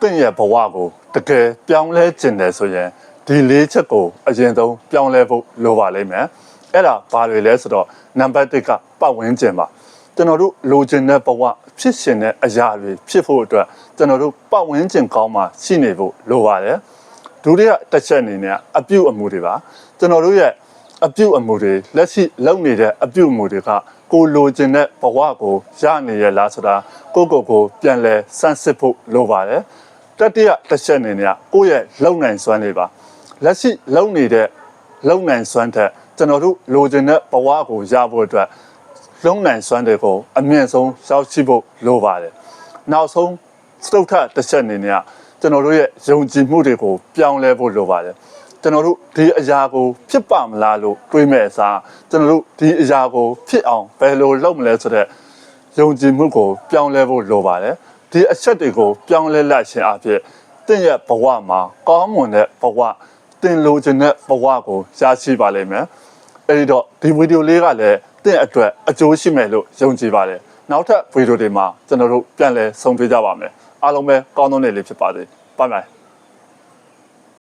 င့်ရဲ့ဘဝကိုတကယ်ပြောင်းလဲခြင်းတယ်ဆိုရင်ဒီ၄ချက်ကိုအရင်ဆုံးပြောင်းလဲဖို့လိုပါလိမ့်မယ်အဲ့ဒါဘာတွေလဲဆိုတော့နံပါတ်1ကပတ်ဝန်းကျင်ပါကျွန်တော်တို့လိုချင်တဲ့ဘဝဖြစ်ရှင်တဲ့အရာတွေဖြစ်ဖို့အတွက်ကျွန်တော်တို့ပတ်ဝန်းကျင်ကောင်းမှရှိနေဖို့လိုပါတယ်ဒုတိယတစ်ချက်အနေနဲ့အပြုအမူတွေပါကျွန်တော်တို့ရဲ့အပြုအမူတွေလက်ရှိလုပ်နေတဲ့အပြုအမူတွေကကိုလိုချင်တဲ့ဘဝကိုရနေရလားဆိုတာကိုပြန်လဲစမ်းစစ်ဖို့လိုပါတယ်တတိယတစ်ချက်အနေနဲ့ကိုယ့်ရဲ့လုံနိုင်စွမ်းတွေပါလက်ရှိလုံနေတဲ့လုံနိုင်စွမ်းတဲ့ကျွန်တော်တို့လိုချင်တဲ့ဘဝကိုရဖို့အတွက်လုံနိုင်စွမ်းတွေကိုအမြင့်ဆုံးရောက်ရှိဖို့လိုပါတယ်နောက်ဆုံးစတုထတစ်ချက်အနေနဲ့ကျွန်တော်တို့ရဲ့ယုံကြည်မှုတွေကိုပြောင်းလဲဖို့လိုပါတယ်ကျွန်တော်တို့ဒီအရာကိုဖြစ်ပါမလားလို့တွေးမဲ့အစားကျွန်တော်တို့ဒီအရာကိုဖြစ်အောင်ဘယ်လိုလုပ်မလဲဆိုတဲ့ယုံကြည်မှုကိုပြောင်းလဲဖို့လိုပါတယ်ဒီအချက်တွေကိုပြောင်းလဲလိုက်ခြင်းအဖြစ်တင့်ရဲ့ဘဝမှာကောင်းမွန်တဲ့ဘဝတင်လိုချင်တဲ့ဘဝကိုရရှိပါလိမ့်မယ်အဲဒီတော့ဒီဗီဒီယိုလေးကလည်းတင့်အတွက်အကျိုးရှိမယ်လို့ယုံကြည်ပါတယ်နောက်ထပ်ဗီဒီယိုတွေမှာကျွန်တော်တို့ပြန်လည်ဆုံတွေ့ကြပါမယ်အားလုံးပဲကောင်းသောနေ့လေးဖြစ်ပါစေဘိုင်ဘိုင်